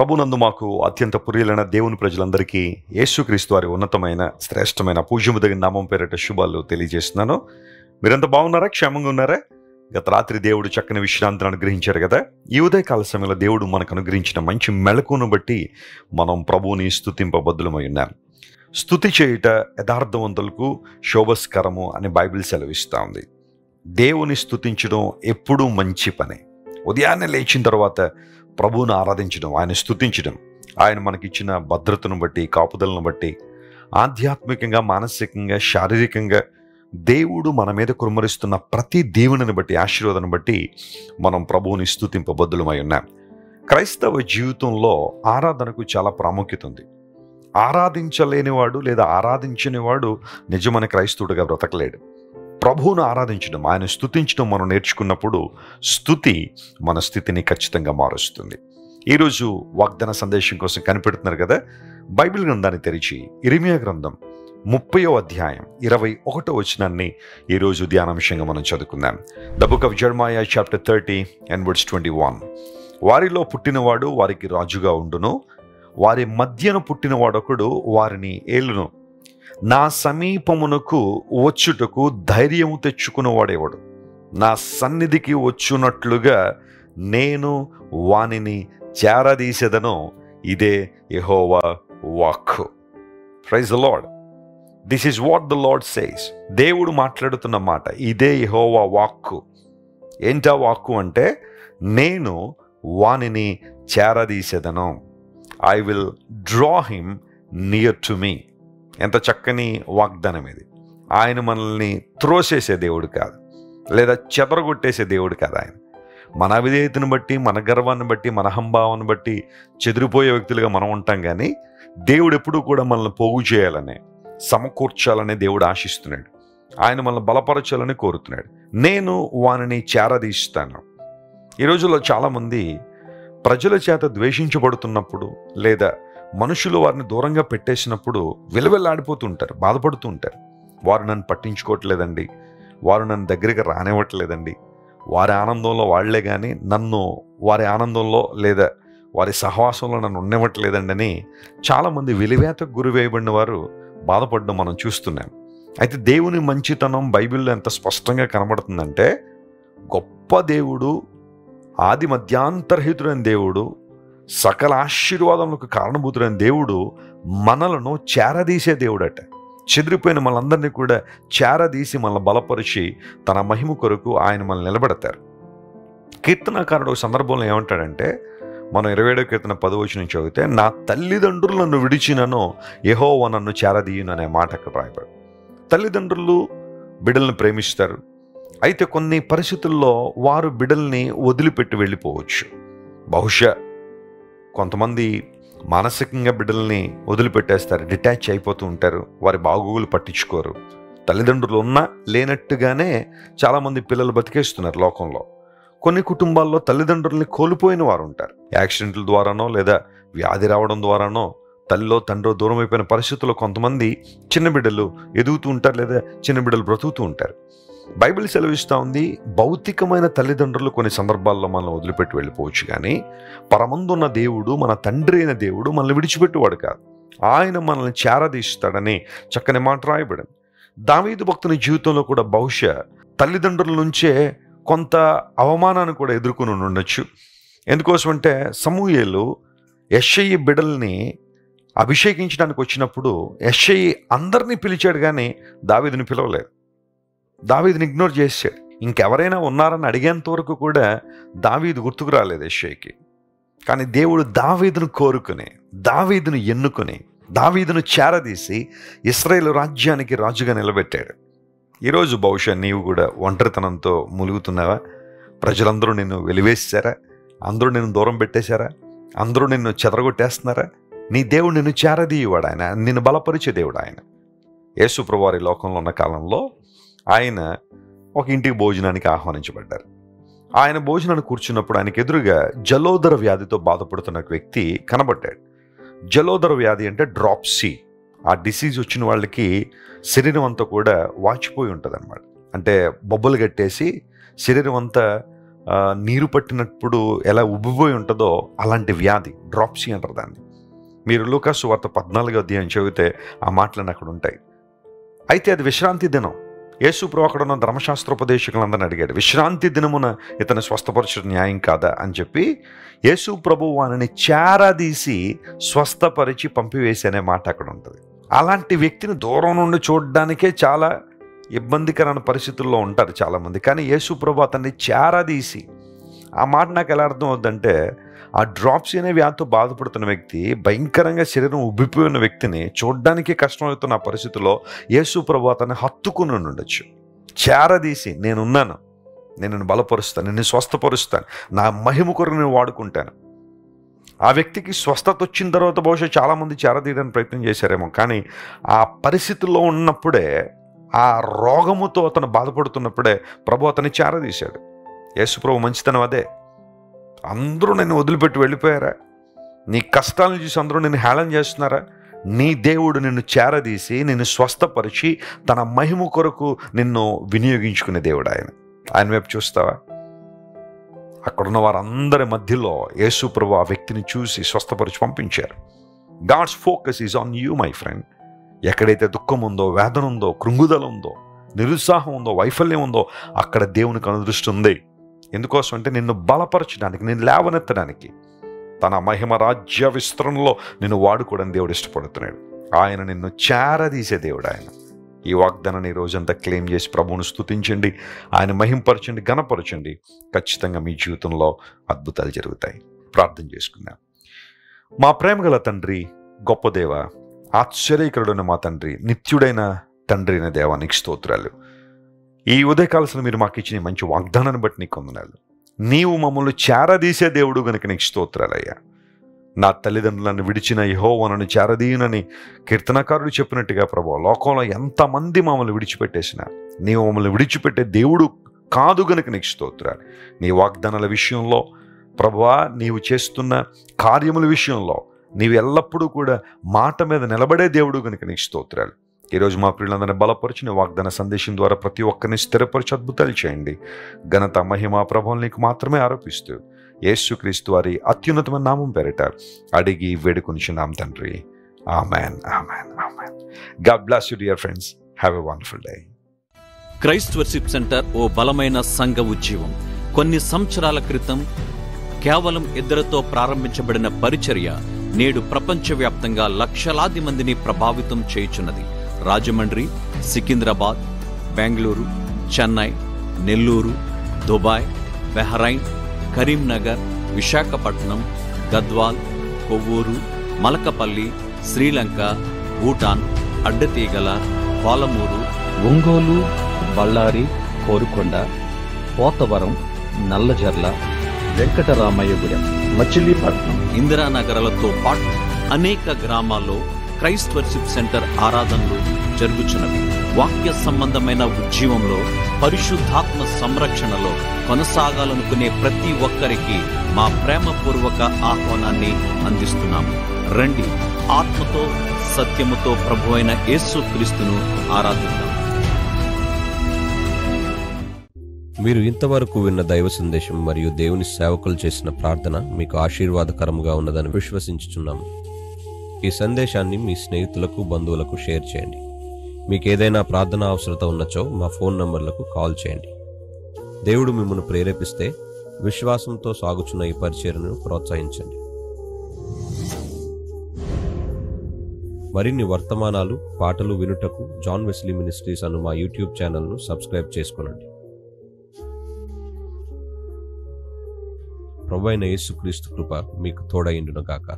ప్రభునందు మాకు అత్యంత ప్రియులైన దేవుని ప్రజలందరికీ యేసుక్రీస్తు వారి ఉన్నతమైన శ్రేష్టమైన పూజ్యము తగిన నామం పేరిట శుభాలు తెలియజేస్తున్నాను. మీరంతా బాగున్నారా? క్షేమంగా ఉన్నారా? గత రాత్రి దేవుడు చక్కని విశ్రాంతిని అనుగ్రహించారు కదా. ఈ ఉదయకాల సమయంలో దేవుడు మనకు అనుగ్రహించిన మంచి మెళకువను బట్టి మనం ప్రభువుని స్తుతింపబద్దులమై ఉన్నాం. స్తుతి చేయుట యథార్థవంతులకు శోభస్కరము అని బైబిల్ సెలవిస్తూ ఉంది. దేవుని స్తుతించడం ఎప్పుడూ మంచి పని. ఉదయాన్నే లేచిన తర్వాత ప్రభువును ఆరాధించడం, ఆయన స్తుతించడం, ఆయన మనకిచ్చిన భద్రతను బట్టి, కాపుదలను బట్టి, ఆధ్యాత్మికంగా, మానసికంగా, శారీరకంగా దేవుడు మన మీద కుమ్మరిస్తున్న ప్రతి దీవెనను బట్టి, ఆశీర్వాదాన్ని బట్టి మనం ప్రభువుని స్తుతింపబద్దులమై ఉన్నాం. క్రైస్తవ జీవితంలో ఆరాధనకు చాలా ప్రాముఖ్యత ఉంది. ఆరాధించలేనివాడు లేదా ఆరాధించనివాడు నిజమైన క్రైస్తవుడిగా బ్రతకలేడు. ప్రభువును ఆరాధించడం, ఆయన స్తుతించడం మనం నేర్చుకున్నప్పుడు స్తుతి మన స్థితిని ఖచ్చితంగా మారుస్తుంది. ఈరోజు వాగ్దాన సందేశం కోసం కనిపెడుతున్నారు కదా. బైబిల్ గ్రంథాన్ని తెరిచి ఇర్మీయా గ్రంథం 30వ అధ్యాయం 21వ వచనాన్ని ఈరోజు ధ్యానాంశంగా మనం చదువుకుందాం. The book of జెర్మయా chapter 30 and verse 21. వారిలో పుట్టినవాడు వారికి రాజుగా ఉండును, వారి మధ్యన పుట్టినవాడొకడు వారిని ఏలును. నా సమీపమునకు వచ్చుటకు ధైర్యము తెచ్చుకున్నవాడేవాడు, నా సన్నిధికి వచ్చునట్లుగా నేను వానిని చేరదీసెదను. ఇదే యెహోవా వాక్కు. Praise the Lord. This is what the Lord says. దేవుడు మాట్లాడుతున్న మాట ఇదే యెహోవా వాక్కు. ఏంటా వాక్కు అంటే, నేను వానిని చేరదీసెదను. I will draw him near to me. ఎంత చక్కని వాగ్దానం ఇది. ఆయన మనల్ని త్రోసేసే దేవుడు కాదు, లేదా చెదరగొట్టేసే దేవుడు కాదు. ఆయన మన అవిధేయతను బట్టి, మన గర్వాన్ని బట్టి, మన అహంభావాన్ని బట్టి చెదిరిపోయే వ్యక్తులుగా మనం ఉంటాం. కానీ దేవుడు ఎప్పుడూ కూడా మనల్ని పోగు చేయాలనే, సమకూర్చాలనే దేవుడు ఆశిస్తున్నాడు. ఆయన మనల్ని బలపరచాలని కోరుతున్నాడు. నేను వానిని చేరదీస్తాను. ఈ రోజుల్లో చాలామంది ప్రజల చేత ద్వేషించబడుతున్నప్పుడు, లేదా మనుషులు వారిని దూరంగా పెట్టేసినప్పుడు విలవిల్లాడిపోతుంటారు, బాధపడుతూ ఉంటారు. వారు నన్ను పట్టించుకోవట్లేదండి, వారు నన్ను దగ్గరికి రానివ్వట్లేదండి, వారి ఆనందంలో వాళ్లే కానీ నన్ను వారి ఆనందంలో లేదా వారి సహవాసంలో నన్ను ఉండనివ్వట్లేదండి అని చాలామంది వెలివేతకు గురివేయబడిన వారు బాధపడడం మనం చూస్తున్నాం. అయితే దేవుని మంచితనం బైబిల్లో ఎంత స్పష్టంగా కనబడుతుందంటే, గొప్ప దేవుడు, ఆది మధ్యాంతరహితుడైన దేవుడు, సకల ఆశీర్వాదములకు కారణభూతుడైన దేవుడు మనలను చేరదీసే దేవుడట. చెదిరిపోయిన మనందరినీ కూడా చేరదీసి మనల్ని బలపరిచి తన మహిమ కొరకు ఆయన మనల్ని నిలబెడతారు. కీర్తనకారుడు ఒక సందర్భంలో ఏమంటాడంటే, మనం 27వ కీర్తన 10వ వచనం చదివితే, నా తల్లిదండ్రులు నన్ను విడిచినను యెహోవా నన్ను చేరదీయును అనే మాట అక్కడ రాయబడి. తల్లిదండ్రులు బిడ్డలను ప్రేమిస్తారు. అయితే కొన్ని పరిస్థితుల్లో వారు బిడ్డల్ని వదిలిపెట్టి వెళ్ళిపోవచ్చు. బహుశా కొంతమంది మానసికంగా బిడ్డల్ని వదిలిపెట్టేస్తారు, డిటాచ్ అయిపోతూ ఉంటారు, వారి బాగోగులు పట్టించుకోరు. తల్లిదండ్రులు ఉన్నా లేనట్టుగానే చాలామంది పిల్లలు బతికేస్తున్నారు లోకంలో. కొన్ని కుటుంబాల్లో తల్లిదండ్రుల్ని కోల్పోయిన వారు ఉంటారు. యాక్సిడెంట్ల ద్వారానో లేదా వ్యాధి రావడం ద్వారానో తల్లిలో తండ్రి దూరం అయిపోయిన పరిస్థితుల్లో కొంతమంది చిన్న బిడ్డలు ఎదుగుతూ ఉంటారు, లేదా చిన్న బిడ్డలు బ్రతుకుతూ ఉంటారు. బైబిల్ సెలవిస్తూ ఉంది, భౌతికమైన తల్లిదండ్రులు కొన్ని సందర్భాల్లో మనల్ని వదిలిపెట్టి వెళ్ళిపోవచ్చు, కానీ పరమందున్న దేవుడు, మన తండ్రి అయిన దేవుడు మనల్ని విడిచిపెట్టేవాడు కాదు. ఆయన మనల్ని చేరదీస్తాడని చక్కని మాట రాయబడింది. దావీదు భక్తుని జీవితంలో కూడా బహుశా తల్లిదండ్రుల నుంచే కొంత అవమానాన్ని కూడా ఎదుర్కొని ఉండొచ్చు. ఎందుకోసమంటే, సమూయేలు యెష్షయి బిడ్డల్ని అభిషేకించడానికి వచ్చినప్పుడు యెష్షయి అందరినీ పిలిచాడు, కానీ దావీదుని పిలవలేదు. దావీదుని ఇగ్నోర్ చేశాడు. ఇంకెవరైనా ఉన్నారని అడిగేంత వరకు కూడా దావీదు గుర్తుకు రాలేదు యెష్షయికి. కానీ దేవుడు దావీదును కోరుకుని, దావీదును ఎన్నుకొని, దావీదును చేరదీసి ఇశ్రాయేలు రాజ్యానికి రాజుగా నిలబెట్టాడు. ఈరోజు బహుశా నీవు కూడా ఒంటరితనంతో ములుగుతున్నావా? ప్రజలందరూ నిన్ను వెలివేశారా? అందరూ నిన్ను దూరం పెట్టేశారా? అందరూ నిన్ను చెదరగొట్టేస్తున్నారా? నీ దేవుడు నిన్ను చేరదీయవాడు, ఆయన నిన్ను బలపరిచే దేవుడు. ఆయన యేసు ప్రభువారి లోకంలో ఉన్న కాలంలో ఆయన ఒక ఇంటికి భోజనానికి ఆహ్వానించబడ్డారు. ఆయన భోజనాన్ని కూర్చున్నప్పుడు ఆయనకు ఎదురుగా జలోదర వ్యాధితో బాధపడుతున్న వ్యక్తి కనబడ్డాడు. జలోదర వ్యాధి అంటే డ్రాప్సీ. ఆ డిసీజ్ వచ్చిన వాళ్ళకి శరీరం అంతా కూడా వాచిపోయి ఉంటుంది అన్నమాట. అంటే బొబ్బలు కట్టేసి శరీరం అంతా నీరు పట్టినప్పుడు ఎలా ఉబ్బిపోయి ఉంటుందో అలాంటి వ్యాధి, డ్రాప్సీ అంటారు దాన్ని. మీరు లూకాసు వార్త 14వ అధ్యాయం చదివితే ఆ మాటలన్నీ అక్కడ ఉంటాయి. అయితే అది విశ్రాంతి దినం. యేసు ప్రభు అక్కడ ఉన్న ధర్మశాస్త్రోపదేశకులందరిని అడిగాడు, విశ్రాంతి దినమున ఇతను స్వస్థపరచడం న్యాయం కాదా అని చెప్పి యేసు ప్రభు వారిని చేరదీసి స్వస్థపరిచి పంపివేసి అనే మాట అక్కడ ఉంటుంది. అలాంటి వ్యక్తిని దూరం నుండి చూడడానికే చాలా ఇబ్బందికరమైన పరిస్థితుల్లో ఉంటారు చాలామంది. కానీ యేసు ప్రభు అతన్ని చేరదీసి, ఆ మాట నాకు ఎలా అర్థం అవుతుందంటే, ఆ డ్రాప్సీ అనే వ్యాధితో బాధపడుతున్న వ్యక్తి, భయంకరంగా శరీరం ఉబ్బిపోయిన వ్యక్తిని చూడ్డానికి కష్టమవుతున్న ఆ పరిస్థితుల్లో యేసు ప్రభు అతన్ని హత్తుకుని ఉండొచ్చు. చేరదీసి, నేనున్నాను, నేను నిన్ను బలపరుస్తాను, నిన్ను స్వస్థపరుస్తాను, నా మహిమ కొరకు నేను వాడుకుంటాను. ఆ వ్యక్తికి స్వస్థత వచ్చిన తర్వాత బహుశా చాలామంది చేరదీయడానికి ప్రయత్నం చేశారేమో, కానీ ఆ పరిస్థితుల్లో ఉన్నప్పుడే, ఆ రోగముతో అతను బాధపడుతున్నప్పుడే ప్రభు అతన్ని చేరదీశాడు. యేసు ప్రభు మంచితనం అదే. అందరూ నిన్ను వదిలిపెట్టి వెళ్ళిపోయారా? నీ కష్టాలను చూసి అందరూ నిన్ను హేళన చేస్తున్నారా? నీ దేవుడు నిన్ను చేరదీసి నిన్ను స్వస్థపరిచి తన మహిమ కొరకు నిన్ను వినియోగించుకునే దేవుడు ఆయన. ఆయన వైపు చూస్తావా? అక్కడున్న వారందరి మధ్యలో యేసు ప్రభు ఆ వ్యక్తిని చూసి స్వస్థపరిచి పంపించారు. God's focus is on you my friend. ఎక్కడైతే దుఃఖం ఉందో, వేదన ఉందో, కృంగుదల ఉందో, నిరుత్సాహం ఉందో, వైఫల్యం ఉందో, అక్కడ దేవునికి అనుదృష్టి ఉంది. ఎందుకోసం అంటే నిన్ను బలపరచడానికి, నిన్ను లేవనెత్తడానికి, తన మహిమ రాజ్య విస్తరణలో నిన్ను వాడుకోవడానికి దేవుడు ఇష్టపడుతున్నాడు. ఆయన నిన్ను చేరదీసే దేవుడు ఆయన. ఈ వాగ్దానాన్ని ఈ రోజంతా క్లెయిమ్ చేసి ప్రభువును స్తుతించండి, ఆయన మహింపరచండి, ఘనపరచండి. ఖచ్చితంగా మీ జీవితంలో అద్భుతాలు జరుగుతాయి. ప్రార్థన చేసుకుందాం. మా ప్రేమగల తండ్రి, గొప్ప దేవ, ఆశ్చర్యకరుడైన మా తండ్రి, నిత్యుడైన తండ్రి అయిన దేవా, నీకు స్తోత్రాలు. ఈ ఉదయకాలసిన మీరు మాకు ఇచ్చిన మంచి వాగ్దానాన్ని బట్టి నీకు వందనాలు. నీవు మమ్మల్ని చేరదీసే దేవుడు గనుక నీకు స్తోత్రాలయ్యా. నా తల్లిదండ్రులను విడిచిన యెహోవా నన్ను చేరదీయునని కీర్తనకారుడు చెప్పినట్టుగా ప్రభువా, లోకంలో ఎంతమంది మమ్మల్ని విడిచిపెట్టేసినా నీవు మమ్మల్ని విడిచిపెట్టే దేవుడు కాదు గనుక నీకు స్తోత్రాలు. నీ వాగ్దానాల విషయంలో ప్రభువా, నీవు చేస్తున్న కార్యముల విషయంలో నీవు ఎల్లప్పుడూ కూడా మాట మీద నిలబడే దేవుడు గనుక నీకు స్తోత్రాలు. ఈరోజు మా ప్రియులందరినీ బలపరిచి నీ వాగ్దాన సందేశం ద్వారా ప్రతి ఒక్కరిని స్థిరపరిచి అద్భుతాలు చేయండి. ఘనత, మహిమ, ప్రభావం నీకు మాత్రమే ఆరోపిస్తూ యేసుక్రీస్తు వారి అత్యున్నతమైన నామం పేరిట అడిగి వేడుకొనిచున్నాం తండ్రి. Amen, amen, amen. God bless you dear friends. Have a wonderful day. Christ Worship Centre ఓ బలమైన సంఘ ఉద్యమం. కొన్ని సంవత్సరాల క్రితం కేవలం 2తో ప్రారంభించబడిన పరిచర్య నేడు ప్రపంచవ్యాప్తంగా లక్షలాది మందిని ప్రభావితం చేయుచున్నది. రాజమండ్రి, సికింద్రాబాద్, బెంగళూరు, చెన్నై, నెల్లూరు, దుబాయ్, బెహ్రైన్, కరీంనగర్, విశాఖపట్నం, గద్వాల్, కొవ్వూరు, మలకపల్లి, శ్రీలంక, భూటాన్, అడ్డతీగల, పాలమూరు, ఒంగోలు, బళ్ళారి, కోరుకొండ, పోతవరం, నల్లజర్ల, వెంకటరామయ్యగూడెం, మచిలీపట్నం, ఇందిరానగర్లతో పాటు అనేక గ్రామాల్లో క్రైస్ట్ వర్షిప్ సెంటర్ ఆరాధనలు జరుగుచున్నవి. వాక్య సంబంధమైన ఉద్యమంలో, పరిశుద్ధాత్మ సంరక్షణలో కొనసాగాలనుకునే ప్రతి ఒక్కరికి మా ప్రేమపూర్వక ఆహ్వానాన్ని అందిస్తున్నాము. రండి, ఆత్మతో సత్యముతో ప్రభువైన యేసుక్రీస్తును ఆరాధిద్దాం. మీరు ఇంతవరకు విన్న దైవ సందేశం మరియు దేవుని సేవకులు చేసిన ప్రార్థన మీకు ఆశీర్వాదకరముగా ఉన్నదని విశ్వసించుచున్నాము. ఈ సందేశాన్ని మీ స్నేహితులకు, బంధువులకు షేర్ చేయండి. మీకు ఏదైనా ప్రార్థన అవసరత ఉన్నచో మా ఫోన్ నంబర్లకు కాల్ చేయండి. దేవుడు మిమ్మల్ని ప్రేరేపిస్తే విశ్వాసంతో సాగుచున్న ఈ పరిచర్యను ప్రోత్సహించండి. మరిన్ని వర్తమానాలు, పాటలు వినుటకు జాన్ వెస్లీ మినిస్ట్రీస్ అను మా యూట్యూబ్ ఛానల్ను సబ్స్క్రైబ్ చేసుకోనండి. ప్రభువైన యేసుక్రీస్తు కృప మీకు తోడైండును గాక.